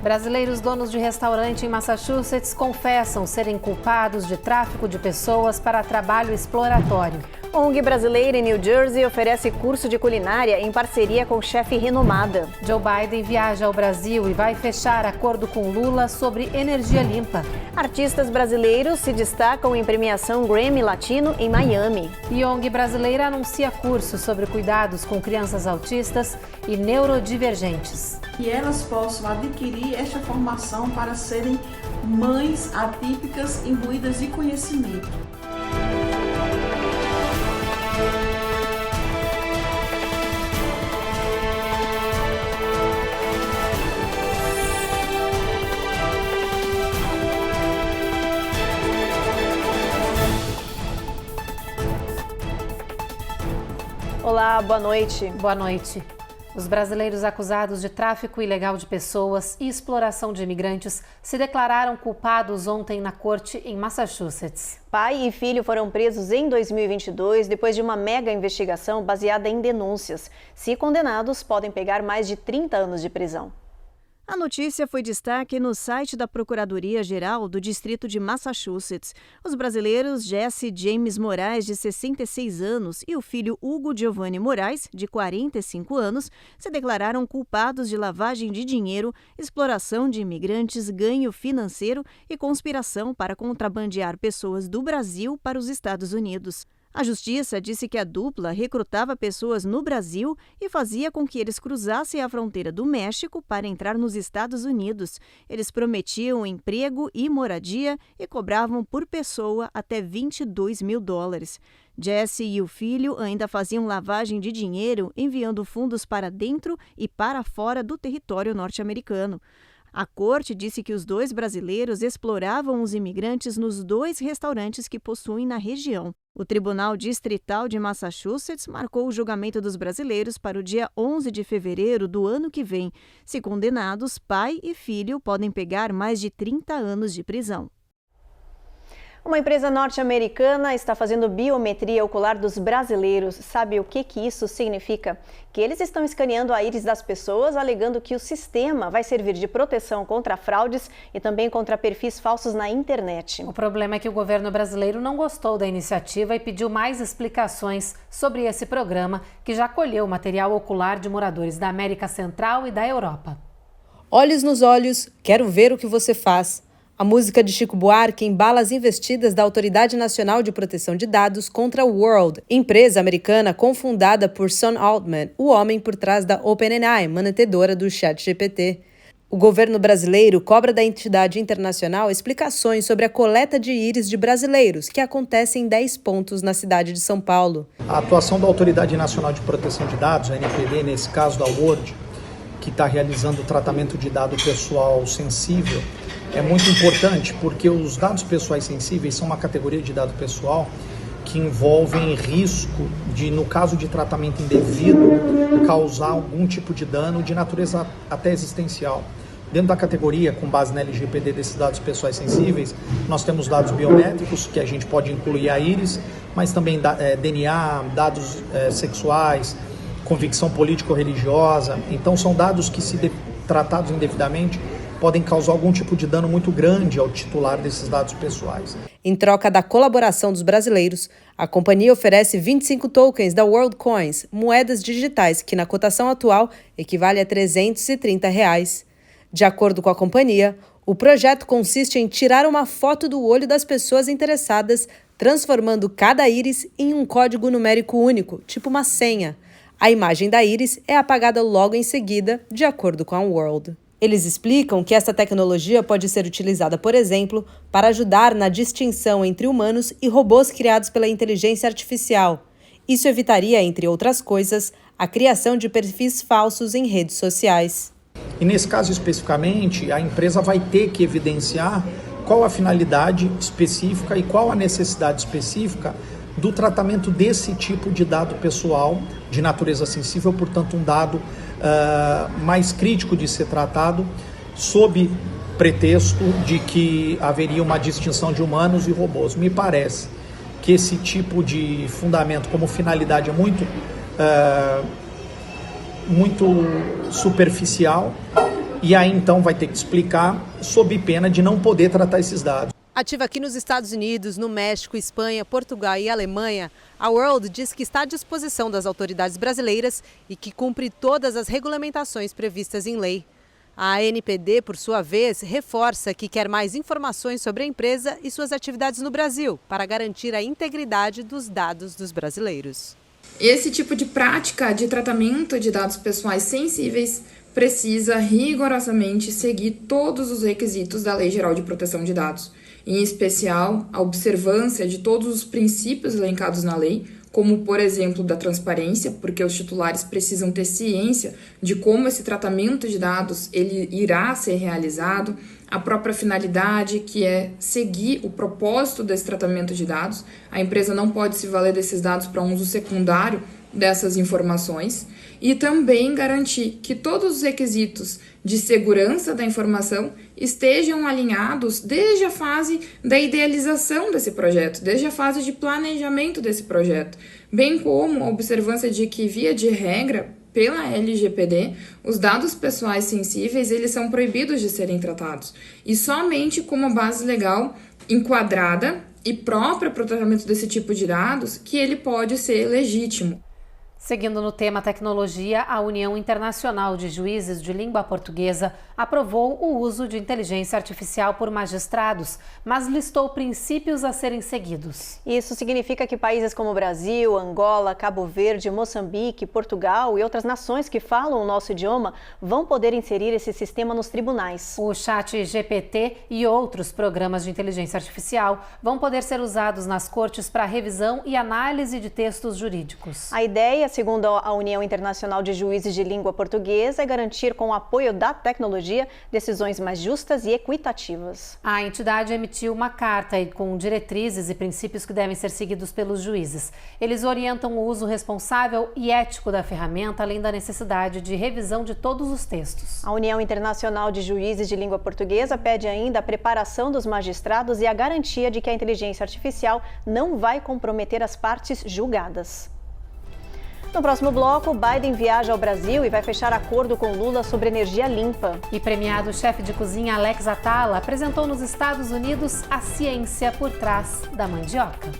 Brasileiros donos de restaurante em Massachusetts confessam serem culpados de tráfico de pessoas para trabalho exploratório. ONG brasileira em New Jersey oferece curso de culinária em parceria com chefe renomada. Joe Biden viaja ao Brasil e vai fechar acordo com Lula sobre energia limpa. Artistas brasileiros se destacam em premiação Grammy Latino em Miami. E ONG brasileira anuncia curso sobre cuidados com crianças autistas e neurodivergentes. Que elas possam adquirir esta formação para serem mães atípicas imbuídas de conhecimento. Olá, boa noite. Boa noite. Os brasileiros acusados de tráfico ilegal de pessoas e exploração de imigrantes se declararam culpados ontem na corte em Massachusetts. Pai e filho foram presos em 2022 depois de uma mega investigação baseada em denúncias. Se condenados, podem pegar mais de 30 anos de prisão. A notícia foi destaque no site da Procuradoria-Geral do Distrito de Massachusetts. Os brasileiros Jesse James Moraes, de 66 anos, e o filho Hugo Giovanni Moraes, de 45 anos, se declararam culpados de lavagem de dinheiro, exploração de imigrantes, ganho financeiro e conspiração para contrabandear pessoas do Brasil para os Estados Unidos. A Justiça disse que a dupla recrutava pessoas no Brasil e fazia com que eles cruzassem a fronteira do México para entrar nos Estados Unidos. Eles prometiam emprego e moradia e cobravam por pessoa até $22 mil. Jesse e o filho ainda faziam lavagem de dinheiro, enviando fundos para dentro e para fora do território norte-americano. A corte disse que os dois brasileiros exploravam os imigrantes nos 2 restaurantes que possuem na região. O Tribunal Distrital de Massachusetts marcou o julgamento dos brasileiros para o dia 11 de fevereiro do ano que vem. Se condenados, pai e filho podem pegar mais de 30 anos de prisão. Uma empresa norte-americana está fazendo biometria ocular dos brasileiros. Sabe o que isso significa? Que eles estão escaneando a íris das pessoas, alegando que o sistema vai servir de proteção contra fraudes e também contra perfis falsos na internet. O problema é que o governo brasileiro não gostou da iniciativa e pediu mais explicações sobre esse programa, que já colheu material ocular de moradores da América Central e da Europa. Olhos nos olhos, quero ver o que você faz. A música de Chico Buarque embala as investidas da Autoridade Nacional de Proteção de Dados contra a World, empresa americana cofundada por Sam Altman, o homem por trás da OpenAI, mantenedora do ChatGPT. O governo brasileiro cobra da entidade internacional explicações sobre a coleta de íris de brasileiros, que acontece em 10 pontos na cidade de São Paulo. A atuação da Autoridade Nacional de Proteção de Dados, a NPD, nesse caso da World, que está realizando o tratamento de dado pessoal sensível, é muito importante porque os dados pessoais sensíveis são uma categoria de dado pessoal que envolvem risco de, no caso de tratamento indevido, causar algum tipo de dano de natureza até existencial. Dentro da categoria, com base na LGPD desses dados pessoais sensíveis, nós temos dados biométricos, que a gente pode incluir a íris, mas também DNA, dados sexuais, convicção político-religiosa. Então são dados que, se tratados indevidamente, podem causar algum tipo de dano muito grande ao titular desses dados pessoais. Em troca da colaboração dos brasileiros, a companhia oferece 25 tokens da WorldCoins, moedas digitais que na cotação atual equivale a R$330. De acordo com a companhia, o projeto consiste em tirar uma foto do olho das pessoas interessadas, transformando cada íris em um código numérico único, tipo uma senha. A imagem da íris é apagada logo em seguida, de acordo com a World. Eles explicam que essa tecnologia pode ser utilizada, por exemplo, para ajudar na distinção entre humanos e robôs criados pela inteligência artificial. Isso evitaria, entre outras coisas, a criação de perfis falsos em redes sociais. E nesse caso especificamente, a empresa vai ter que evidenciar qual a finalidade específica e qual a necessidade específica do tratamento desse tipo de dado pessoal de natureza sensível, portanto um dado mais crítico de ser tratado, sob pretexto de que haveria uma distinção de humanos e robôs. Me parece que esse tipo de fundamento como finalidade é muito superficial e aí então vai ter que explicar sob pena de não poder tratar esses dados. Ativa aqui nos Estados Unidos, no México, Espanha, Portugal e Alemanha, a World diz que está à disposição das autoridades brasileiras e que cumpre todas as regulamentações previstas em lei. A ANPD, por sua vez, reforça que quer mais informações sobre a empresa e suas atividades no Brasil, para garantir a integridade dos dados dos brasileiros. Esse tipo de prática de tratamento de dados pessoais sensíveis precisa rigorosamente seguir todos os requisitos da Lei Geral de Proteção de Dados, em especial a observância de todos os princípios elencados na lei, como, por exemplo, da transparência, porque os titulares precisam ter ciência de como esse tratamento de dados ele irá ser realizado, a própria finalidade, que é seguir o propósito desse tratamento de dados. A empresa não pode se valer desses dados para uso secundário dessas informações, e também garantir que todos os requisitos de segurança da informação estejam alinhados desde a fase da idealização desse projeto, desde a fase de planejamento desse projeto, bem como a observância de que, via de regra, pela LGPD, os dados pessoais sensíveis eles são proibidos de serem tratados, e somente com uma base legal enquadrada e própria para o tratamento desse tipo de dados que ele pode ser legítimo. Seguindo no tema tecnologia, a União Internacional de Juízes de Língua Portuguesa aprovou o uso de inteligência artificial por magistrados, mas listou princípios a serem seguidos. Isso significa que países como Brasil, Angola, Cabo Verde, Moçambique, Portugal e outras nações que falam o nosso idioma vão poder inserir esse sistema nos tribunais. O ChatGPT e outros programas de inteligência artificial vão poder ser usados nas cortes para revisão e análise de textos jurídicos. A ideia, segundo a União Internacional de Juízes de Língua Portuguesa, é garantir, com o apoio da tecnologia, decisões mais justas e equitativas. A entidade emitiu uma carta com diretrizes e princípios que devem ser seguidos pelos juízes. Eles orientam o uso responsável e ético da ferramenta, além da necessidade de revisão de todos os textos. A União Internacional de Juízes de Língua Portuguesa pede ainda a preparação dos magistrados e a garantia de que a inteligência artificial não vai comprometer as partes julgadas. No próximo bloco, Biden viaja ao Brasil e vai fechar acordo com Lula sobre energia limpa. E premiado chefe de cozinha Alex Atala apresentou nos Estados Unidos a ciência por trás da mandioca.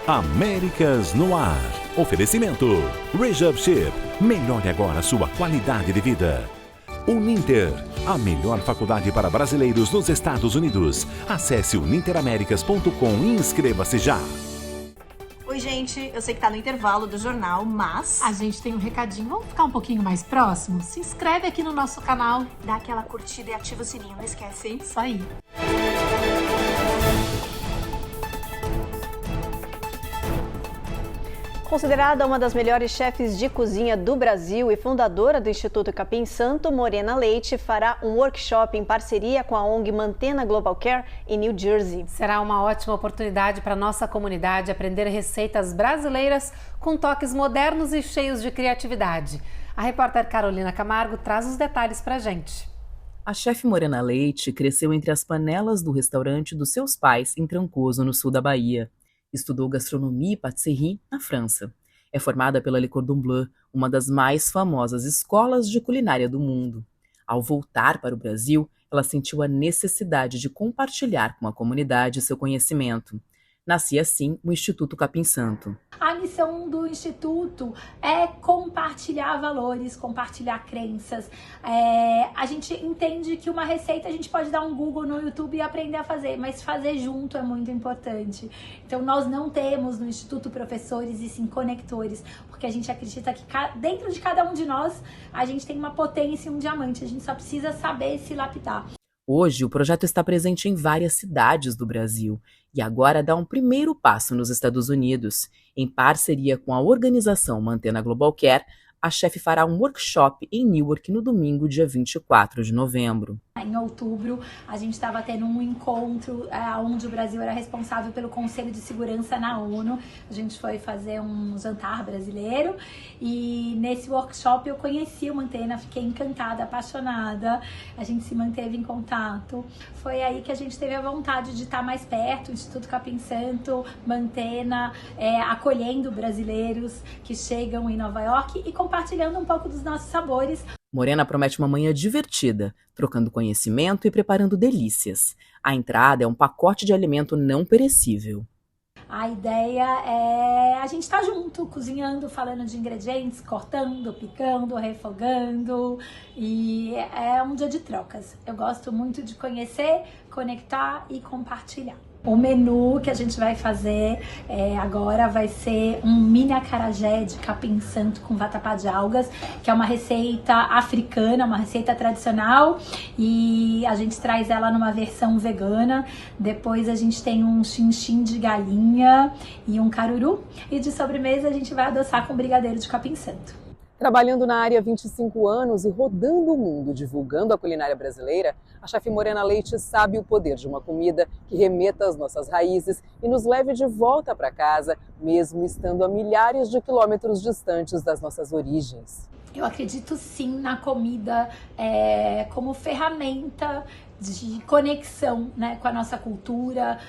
Américas no ar. Oferecimento Rejab Chip. Melhore agora sua qualidade de vida. Uninter, a melhor faculdade para brasileiros nos Estados Unidos. Acesse uninteraméricas.com e inscreva-se já. Oi, gente, eu sei que tá no intervalo do jornal, mas a gente tem um recadinho, vamos ficar um pouquinho mais próximo? Se inscreve aqui no nosso canal, dá aquela curtida e ativa o sininho, não esquece, hein? Isso aí. Considerada uma das melhores chefes de cozinha do Brasil e fundadora do Instituto Capim Santo, Morena Leite fará um workshop em parceria com a ONG Mantena Global Care em New Jersey. Será uma ótima oportunidade para a nossa comunidade aprender receitas brasileiras com toques modernos e cheios de criatividade. A repórter Carolina Camargo traz os detalhes para a gente. A chefe Morena Leite cresceu entre as panelas do restaurante dos seus pais em Trancoso, no sul da Bahia. Estudou gastronomia e pâtisserie na França. É formada pela Le Cordon Bleu, uma das mais famosas escolas de culinária do mundo. Ao voltar para o Brasil, ela sentiu a necessidade de compartilhar com a comunidade seu conhecimento. Nascia assim o Instituto Capim Santo. A missão do Instituto é compartilhar valores, compartilhar crenças. A gente entende que uma receita a gente pode dar um Google no YouTube e aprender a fazer, mas fazer junto é muito importante. Então nós não temos no Instituto professores e sim conectores, porque a gente acredita que dentro de cada um de nós a gente tem uma potência e um diamante, a gente só precisa saber se lapidar. Hoje, o projeto está presente em várias cidades do Brasil e agora dá um primeiro passo nos Estados Unidos. Em parceria com a organização Mantena Global Care, a chefe fará um workshop em Newark no domingo, dia 24 de novembro. Em outubro, a gente estava tendo um encontro onde o Brasil era responsável pelo Conselho de Segurança na ONU. A gente foi fazer um jantar brasileiro e nesse workshop eu conheci o Mantena, fiquei encantada, apaixonada. A gente se manteve em contato. Foi aí que a gente teve a vontade de estar mais perto, o Instituto Capim Santo, Mantena, acolhendo brasileiros que chegam em Nova York e compartilhando um pouco dos nossos sabores. Morena promete uma manhã divertida, trocando conhecimento e preparando delícias. A entrada é um pacote de alimento não perecível. A ideia é a gente estar junto, cozinhando, falando de ingredientes, cortando, picando, refogando. E é um dia de trocas. Eu gosto muito de conhecer, conectar e compartilhar. O menu que a gente vai fazer agora vai ser um mini acarajé de capim santo com vatapá de algas, que é uma receita africana, uma receita tradicional, e a gente traz ela numa versão vegana. Depois a gente tem um chinchim de galinha e um caruru, e de sobremesa a gente vai adoçar com brigadeiro de capim santo. Trabalhando na área há 25 anos e rodando o mundo divulgando a culinária brasileira, a chefe Morena Leite sabe o poder de uma comida que remeta às nossas raízes e nos leve de volta para casa, mesmo estando a milhares de quilômetros distantes das nossas origens. Eu acredito sim na comida como ferramenta de conexão, né, com a nossa cultura,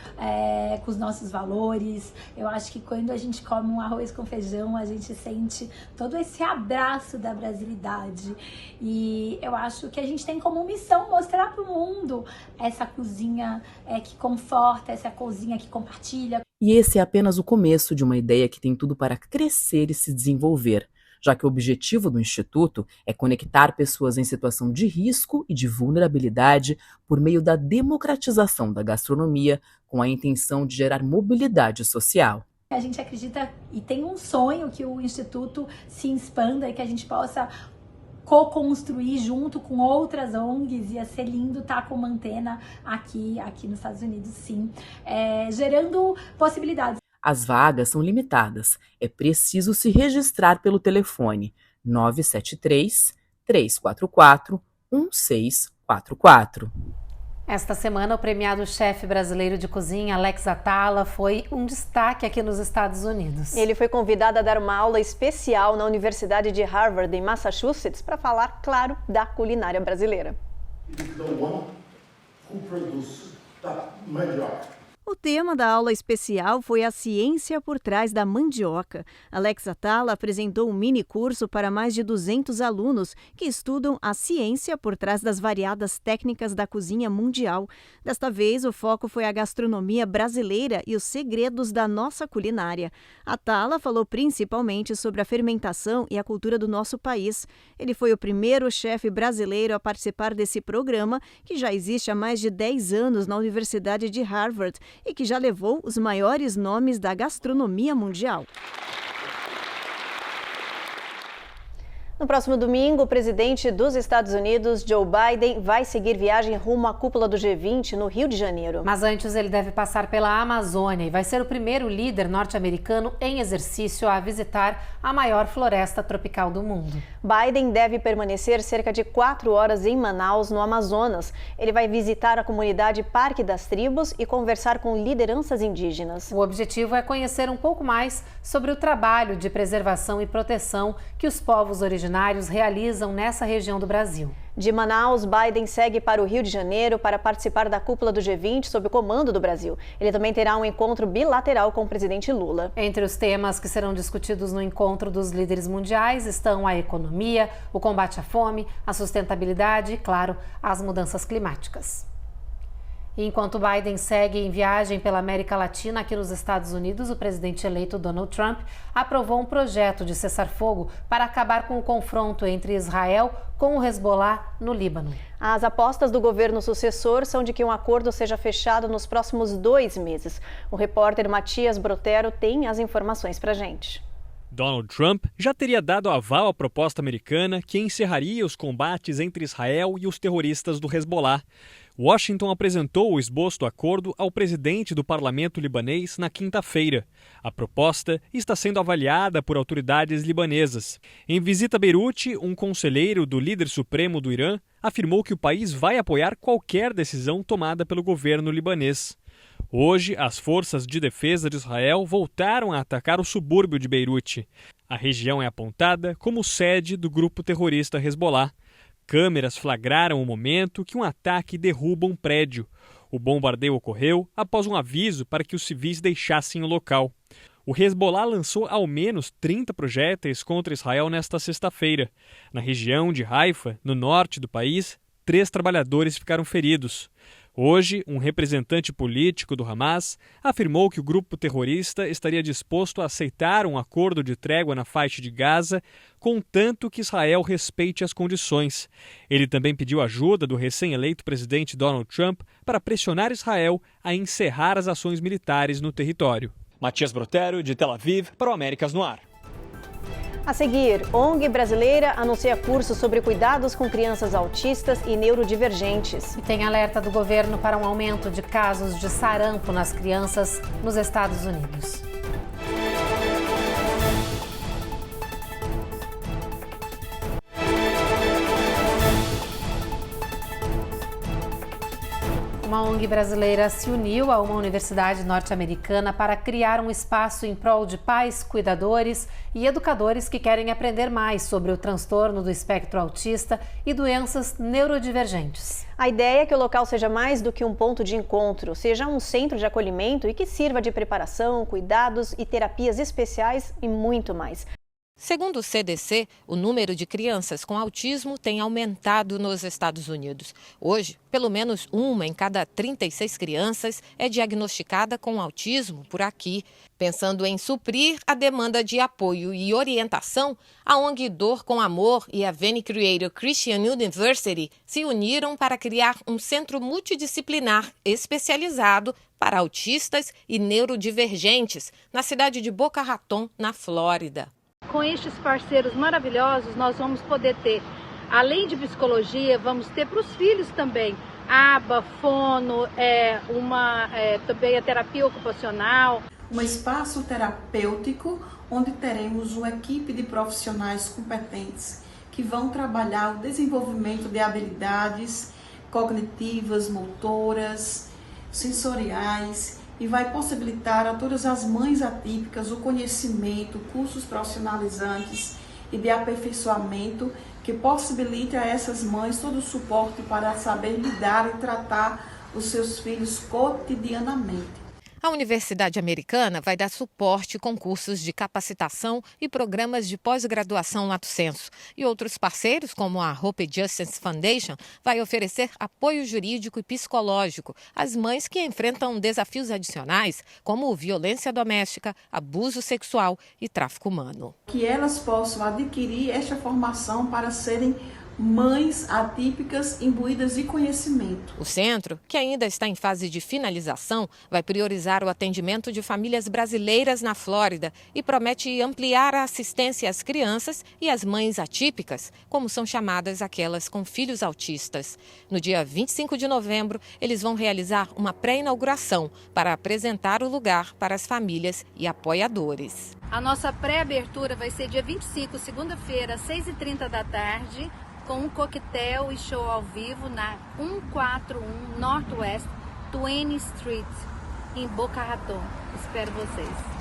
com os nossos valores. Eu acho que quando a gente come um arroz com feijão, a gente sente todo esse abraço da brasilidade. E eu acho que a gente tem como missão mostrar para o mundo essa cozinha que conforta, essa cozinha que compartilha. E esse é apenas o começo de uma ideia que tem tudo para crescer e se desenvolver, já que o objetivo do Instituto é conectar pessoas em situação de risco e de vulnerabilidade por meio da democratização da gastronomia, com a intenção de gerar mobilidade social. A gente acredita e tem um sonho que o Instituto se expanda e que a gente possa co-construir junto com outras ONGs. Ia ser lindo estar com uma antena aqui nos Estados Unidos, sim, gerando possibilidades. As vagas são limitadas. É preciso se registrar pelo telefone 973-344-1644. Esta semana, o premiado chefe brasileiro de cozinha, Alex Atala, foi um destaque aqui nos Estados Unidos. Ele foi convidado a dar uma aula especial na Universidade de Harvard, em Massachusetts, para falar, claro, da culinária brasileira. O tema da aula especial foi a ciência por trás da mandioca. Alex Atala apresentou um mini curso para mais de 200 alunos que estudam a ciência por trás das variadas técnicas da cozinha mundial. Desta vez, o foco foi a gastronomia brasileira e os segredos da nossa culinária. Atala falou principalmente sobre a fermentação e a cultura do nosso país. Ele foi o primeiro chefe brasileiro a participar desse programa, que já existe há mais de 10 anos na Universidade de Harvard, e que já levou os maiores nomes da gastronomia mundial. No próximo domingo, o presidente dos Estados Unidos, Joe Biden, vai seguir viagem rumo à cúpula do G20 no Rio de Janeiro. Mas antes ele deve passar pela Amazônia e vai ser o primeiro líder norte-americano em exercício a visitar a maior floresta tropical do mundo. Biden deve permanecer cerca de 4 horas em Manaus, no Amazonas. Ele vai visitar a comunidade Parque das Tribos e conversar com lideranças indígenas. O objetivo é conhecer um pouco mais sobre o trabalho de preservação e proteção que os povos originários realizam nessa região do Brasil. De Manaus, Biden segue para o Rio de Janeiro para participar da cúpula do G20 sob o comando do Brasil. Ele também terá um encontro bilateral com o presidente Lula. Entre os temas que serão discutidos no encontro dos líderes mundiais estão a economia, o combate à fome, a sustentabilidade e, claro, as mudanças climáticas. E enquanto Biden segue em viagem pela América Latina, aqui nos Estados Unidos, o presidente eleito Donald Trump aprovou um projeto de cessar-fogo para acabar com o confronto entre Israel com o Hezbollah no Líbano. As apostas do governo sucessor são de que um acordo seja fechado nos próximos 2 meses. O repórter Matias Brotero tem as informações para a gente. Donald Trump já teria dado aval à proposta americana que encerraria os combates entre Israel e os terroristas do Hezbollah. Washington apresentou o esboço do acordo ao presidente do parlamento libanês na quinta-feira. A proposta está sendo avaliada por autoridades libanesas. Em visita a Beirute, um conselheiro do líder supremo do Irã afirmou que o país vai apoiar qualquer decisão tomada pelo governo libanês. Hoje, as forças de defesa de Israel voltaram a atacar o subúrbio de Beirute. A região é apontada como sede do grupo terrorista Hezbollah. Câmeras flagraram o momento que um ataque derruba um prédio. O bombardeio ocorreu após um aviso para que os civis deixassem o local. O Hezbollah lançou ao menos 30 projéteis contra Israel nesta sexta-feira. Na região de Haifa, no norte do país, 3 trabalhadores ficaram feridos. Hoje, um representante político do Hamas afirmou que o grupo terrorista estaria disposto a aceitar um acordo de trégua na faixa de Gaza, contanto que Israel respeite as condições. Ele também pediu ajuda do recém-eleito presidente Donald Trump para pressionar Israel a encerrar as ações militares no território. Matias Brotero, de Tel Aviv, para o Américas no Ar. A seguir, ONG brasileira anuncia curso sobre cuidados com crianças autistas e neurodivergentes. E tem alerta do governo para um aumento de casos de sarampo nas crianças nos Estados Unidos. Uma ONG brasileira se uniu a uma universidade norte-americana para criar um espaço em prol de pais, cuidadores e educadores que querem aprender mais sobre o transtorno do espectro autista e doenças neurodivergentes. A ideia é que o local seja mais do que um ponto de encontro, seja um centro de acolhimento e que sirva de preparação, cuidados e terapias especiais e muito mais. Segundo o CDC, o número de crianças com autismo tem aumentado nos Estados Unidos. Hoje, pelo menos 1 em cada 36 crianças é diagnosticada com autismo por aqui. Pensando em suprir a demanda de apoio e orientação, a ONG Dor com Amor e a Veni Creator Christian University se uniram para criar um centro multidisciplinar especializado para autistas e neurodivergentes na cidade de Boca Raton, na Flórida. Com estes parceiros maravilhosos, nós vamos poder ter, além de psicologia, vamos ter para os filhos também, aba, fono, também a terapia ocupacional. Um espaço terapêutico onde teremos uma equipe de profissionais competentes que vão trabalhar o desenvolvimento de habilidades cognitivas, motoras, sensoriais, e vai possibilitar a todas as mães atípicas o conhecimento, cursos profissionalizantes e de aperfeiçoamento que possibilite a essas mães todo o suporte para saber lidar e tratar os seus filhos cotidianamente. A Universidade Americana vai dar suporte com cursos de capacitação e programas de pós-graduação lato sensu. E outros parceiros, como a Hope Justice Foundation, vai oferecer apoio jurídico e psicológico às mães que enfrentam desafios adicionais, como violência doméstica, abuso sexual e tráfico humano. Que elas possam adquirir esta formação para serem mães atípicas imbuídas de conhecimento. O centro, que ainda está em fase de finalização, vai priorizar o atendimento de famílias brasileiras na Flórida e promete ampliar a assistência às crianças e às mães atípicas, como são chamadas aquelas com filhos autistas. No dia 25 de novembro, eles vão realizar uma pré-inauguração para apresentar o lugar para as famílias e apoiadores. A nossa pré-abertura vai ser dia 25, segunda-feira, às 6h30 da tarde, com um coquetel e show ao vivo na 141 Northwest 20th Street, em Boca Raton. Espero vocês.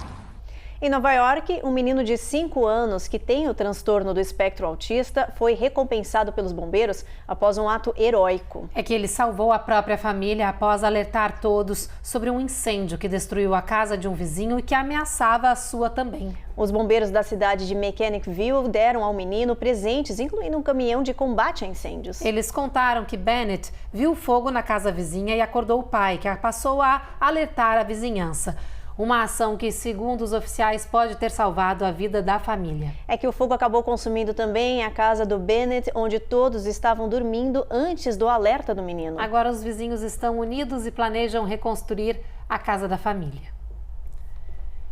Em Nova York, um menino de 5 anos que tem o transtorno do espectro autista foi recompensado pelos bombeiros após um ato heróico. É que ele salvou a própria família após alertar todos sobre um incêndio que destruiu a casa de um vizinho e que ameaçava a sua também. Os bombeiros da cidade de Mechanicville deram ao menino presentes, incluindo um caminhão de combate a incêndios. Eles contaram que Bennett viu fogo na casa vizinha e acordou o pai, que passou a alertar a vizinhança. Uma ação que, segundo os oficiais, pode ter salvado a vida da família. É que o fogo acabou consumindo também a casa do Bennett, onde todos estavam dormindo antes do alerta do menino. Agora os vizinhos estão unidos e planejam reconstruir a casa da família.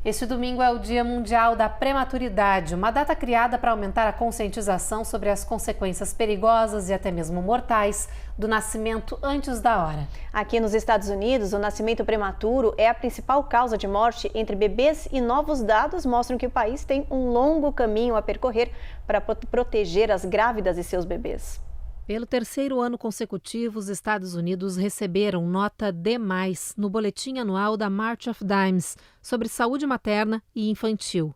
Este domingo é o Dia Mundial da Prematuridade, uma data criada para aumentar a conscientização sobre as consequências perigosas e até mesmo mortais do nascimento antes da hora. Aqui nos Estados Unidos, o nascimento prematuro é a principal causa de morte entre bebês e novos dados mostram que o país tem um longo caminho a percorrer para proteger as grávidas e seus bebês. Pelo terceiro ano consecutivo, os Estados Unidos receberam nota D+, no boletim anual da March of Dimes sobre saúde materna e infantil.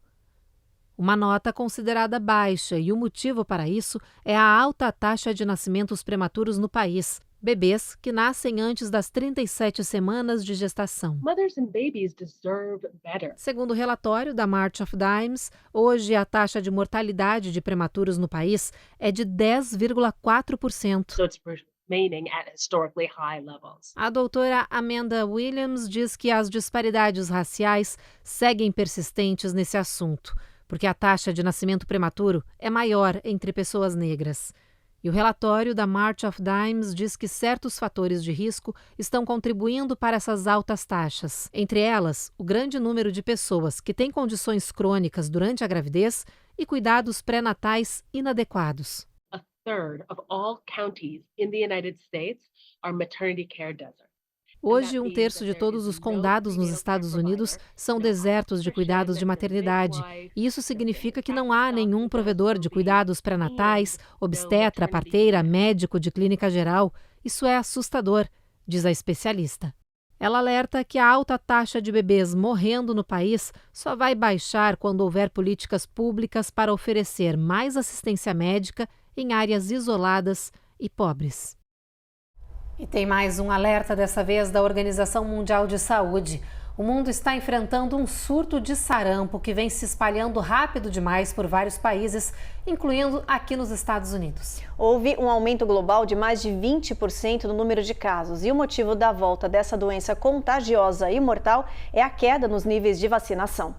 Uma nota considerada baixa e o motivo para isso é a alta taxa de nascimentos prematuros no país. Bebês que nascem antes das 37 semanas de gestação. Segundo o relatório da March of Dimes, hoje a taxa de mortalidade de prematuros no país é de 10,4%. A doutora Amanda Williams diz que as disparidades raciais seguem persistentes nesse assunto, porque a taxa de nascimento prematuro é maior entre pessoas negras. E o relatório da March of Dimes diz que certos fatores de risco estão contribuindo para essas altas taxas. Entre elas, o grande número de pessoas que têm condições crônicas durante a gravidez e cuidados pré-natais inadequados. A third of all counties in the United States are maternity care deserts. Hoje, 1/3 de todos os condados nos Estados Unidos são desertos de cuidados de maternidade. E isso significa que não há nenhum provedor de cuidados pré-natais, obstetra, parteira, médico de clínica geral. Isso é assustador, diz a especialista. Ela alerta que a alta taxa de bebês morrendo no país só vai baixar quando houver políticas públicas para oferecer mais assistência médica em áreas isoladas e pobres. E tem mais um alerta, dessa vez da Organização Mundial de Saúde. O mundo está enfrentando um surto de sarampo que vem se espalhando rápido demais por vários países, incluindo aqui nos Estados Unidos. Houve um aumento global de mais de 20% no número de casos e o motivo da volta dessa doença contagiosa e mortal é a queda nos níveis de vacinação.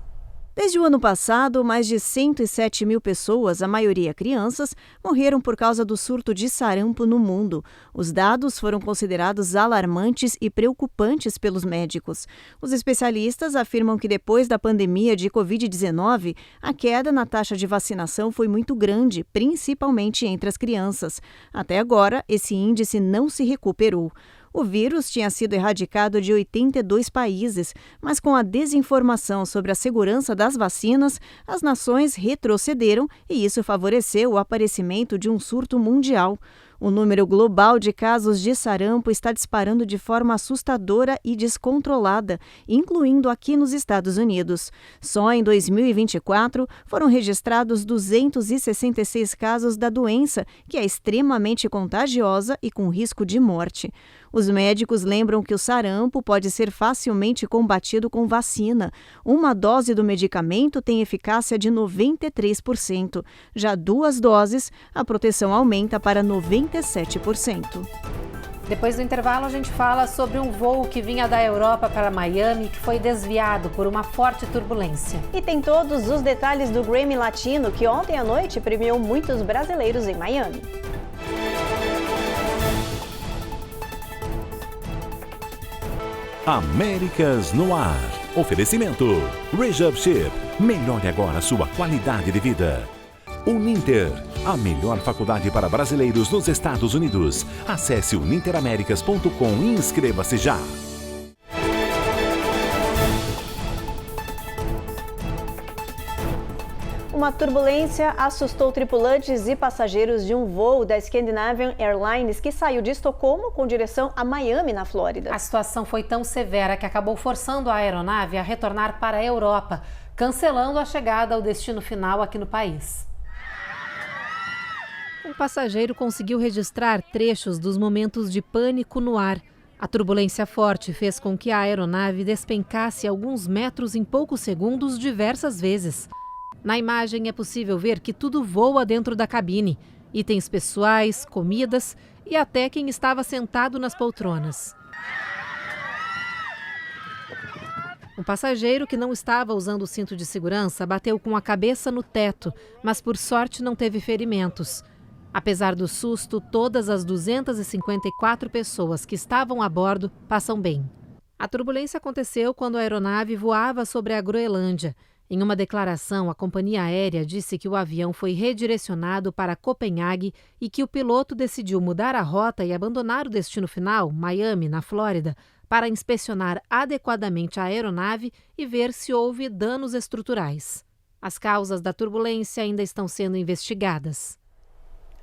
Desde o ano passado, mais de 107 mil pessoas, a maioria crianças, morreram por causa do surto de sarampo no mundo. Os dados foram considerados alarmantes e preocupantes pelos médicos. Os especialistas afirmam que depois da pandemia de Covid-19, a queda na taxa de vacinação foi muito grande, principalmente entre as crianças. Até agora, esse índice não se recuperou. O vírus tinha sido erradicado de 82 países, mas com a desinformação sobre a segurança das vacinas, as nações retrocederam e isso favoreceu o aparecimento de um surto mundial. O número global de casos de sarampo está disparando de forma assustadora e descontrolada, incluindo aqui nos Estados Unidos. Só em 2024 foram registrados 266 casos da doença, que é extremamente contagiosa e com risco de morte. Os médicos lembram que o sarampo pode ser facilmente combatido com vacina. Uma dose do medicamento tem eficácia de 93%. Já 2 doses, a proteção aumenta para 97%. Depois do intervalo, a gente fala sobre um voo que vinha da Europa para Miami que foi desviado por uma forte turbulência. E tem todos os detalhes do Grammy Latino, que ontem à noite premiou muitos brasileiros em Miami. Américas no Ar. Oferecimento Rejab Ship. Melhore agora a sua qualidade de vida. Uninter, a melhor faculdade para brasileiros nos Estados Unidos. Acesse uninteraméricas.com e inscreva-se já. Uma turbulência assustou tripulantes e passageiros de um voo da Scandinavian Airlines que saiu de Estocolmo com direção a Miami, na Flórida. A situação foi tão severa que acabou forçando a aeronave a retornar para a Europa, cancelando a chegada ao destino final aqui no país. Um passageiro conseguiu registrar trechos dos momentos de pânico no ar. A turbulência forte fez com que a aeronave despencasse alguns metros em poucos segundos diversas vezes. Na imagem é possível ver que tudo voa dentro da cabine. Itens pessoais, comidas e até quem estava sentado nas poltronas. Um passageiro que não estava usando o cinto de segurança bateu com a cabeça no teto, mas por sorte não teve ferimentos. Apesar do susto, todas as 254 pessoas que estavam a bordo passam bem. A turbulência aconteceu quando a aeronave voava sobre a Groenlândia. Em uma declaração, a companhia aérea disse que o avião foi redirecionado para Copenhague e que o piloto decidiu mudar a rota e abandonar o destino final, Miami, na Flórida, para inspecionar adequadamente a aeronave e ver se houve danos estruturais. As causas da turbulência ainda estão sendo investigadas.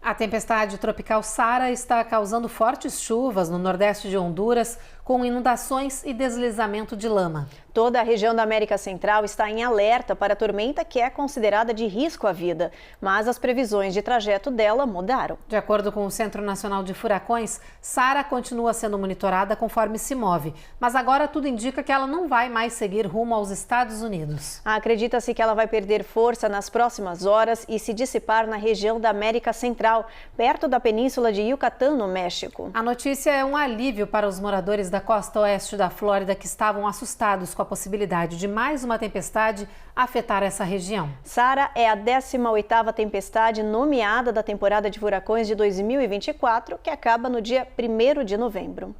A tempestade tropical Sara está causando fortes chuvas no nordeste de Honduras, com inundações e deslizamento de lama. Toda a região da América Central está em alerta para a tormenta que é considerada de risco à vida, mas as previsões de trajeto dela mudaram. De acordo com o Centro Nacional de Furacões, Sara continua sendo monitorada conforme se move, mas agora tudo indica que ela não vai mais seguir rumo aos Estados Unidos. Acredita-se que ela vai perder força nas próximas horas e se dissipar na região da América Central, perto da península de Yucatán, no México. A notícia é um alívio para os moradores da costa oeste da Flórida que estavam assustados com a possibilidade de mais uma tempestade afetar essa região. Sara é a 18ª tempestade nomeada da temporada de furacões de 2024, que acaba no dia 1º de novembro.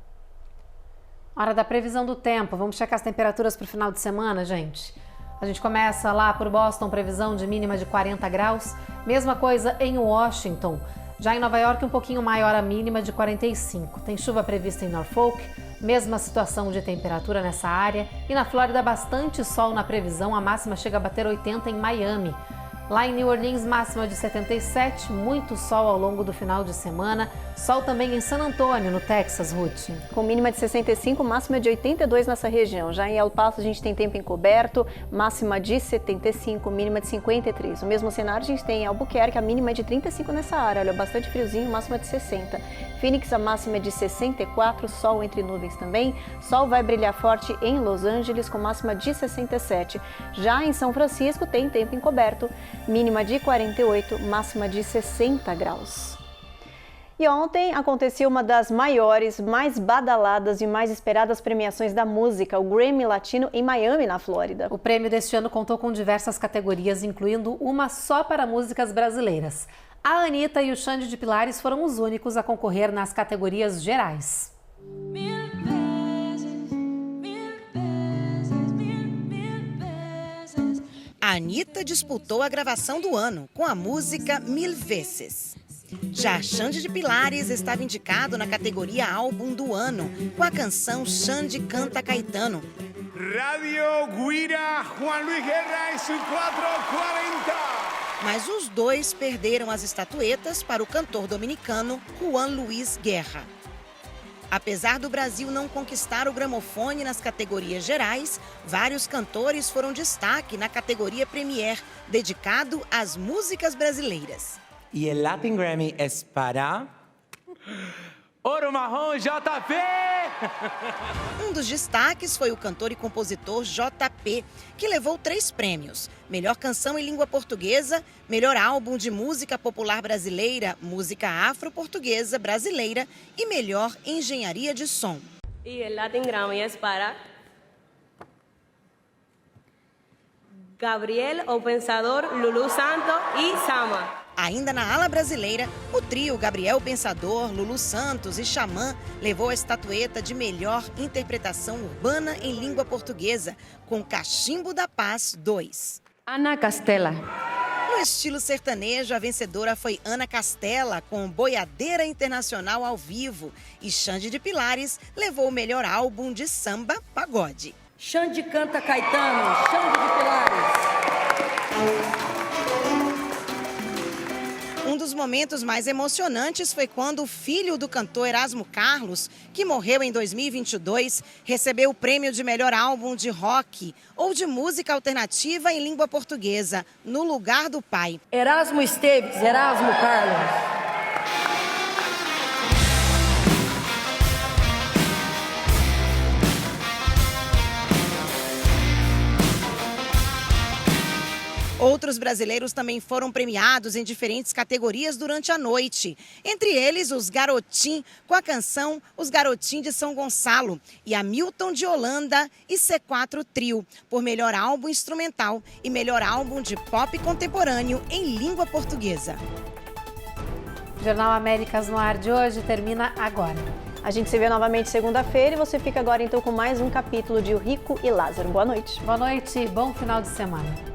Hora da previsão do tempo. Vamos checar as temperaturas para o final de semana, gente. A gente começa lá por Boston, previsão de mínima de 40 graus. Mesma coisa em Washington. Já em Nova York, um pouquinho maior a mínima de 45. Tem chuva prevista em Norfolk, mesma situação de temperatura nessa área. E na Flórida, bastante sol na previsão, a máxima chega a bater 80 em Miami. Lá em New Orleans, máxima de 77, muito sol ao longo do final de semana. Sol também em San Antônio, no Texas, Ruth. Com mínima de 65, máxima de 82 nessa região. Já em El Paso, a gente tem tempo encoberto, máxima de 75, mínima de 53. O mesmo cenário a gente tem em Albuquerque, a mínima é de 35 nessa área. Olha, bastante friozinho, máxima de 60. Phoenix, a máxima é de 64, sol entre nuvens também. Sol vai brilhar forte em Los Angeles, com máxima de 67. Já em São Francisco, tem tempo encoberto, mínima de 48, máxima de 60 graus. E ontem aconteceu uma das maiores, mais badaladas e mais esperadas premiações da música, o Grammy Latino, em Miami, na Flórida. O prêmio deste ano contou com diversas categorias, incluindo uma só para músicas brasileiras. A Anitta e o Xande de Pilares foram os únicos a concorrer nas categorias gerais. A Anitta disputou a gravação do ano com a música Mil Vezes. Já Xande de Pilares estava indicado na categoria Álbum do Ano, com a canção Xande Canta Caetano. Rádio Guira, Juan Luis Guerra em seu 440. Mas os dois perderam as estatuetas para o cantor dominicano Juan Luis Guerra. Apesar do Brasil não conquistar o gramofone nas categorias gerais, vários cantores foram destaque na categoria Premier, dedicado às músicas brasileiras. E o Latin Grammy é para Ouro Marrom JP! Um dos destaques foi o cantor e compositor JP, que levou 3 prêmios: Melhor Canção em Língua Portuguesa, Melhor Álbum de Música Popular Brasileira, Música Afro-Portuguesa Brasileira e Melhor Engenharia de Som. E o Latin Grammy é para Gabriel, O Pensador, Lulu Santos e Sama. Ainda na ala brasileira, o trio Gabriel Pensador, Lulu Santos e Xamã levou a estatueta de melhor interpretação urbana em língua portuguesa, com Cachimbo da Paz 2. Ana Castela. No estilo sertanejo, a vencedora foi Ana Castela, com Boiadeira Internacional ao vivo. E Xande de Pilares levou o melhor álbum de samba pagode. Xande Canta Caetano, Xande de Pilares. Um dos momentos mais emocionantes foi quando o filho do cantor Erasmo Carlos, que morreu em 2022, recebeu o prêmio de melhor álbum de rock ou de música alternativa em língua portuguesa, no lugar do pai. Erasmo Esteves, Erasmo Carlos. Outros brasileiros também foram premiados em diferentes categorias durante a noite. Entre eles, os Garotim, com a canção Os Garotim de São Gonçalo, e Hamilton de Holanda e C4 Trio, por melhor álbum instrumental e melhor álbum de pop contemporâneo em língua portuguesa. O Jornal Américas no Ar de hoje termina agora. A gente se vê novamente segunda-feira e você fica agora então com mais um capítulo de O Rico e Lázaro. Boa noite. Boa noite, bom final de semana.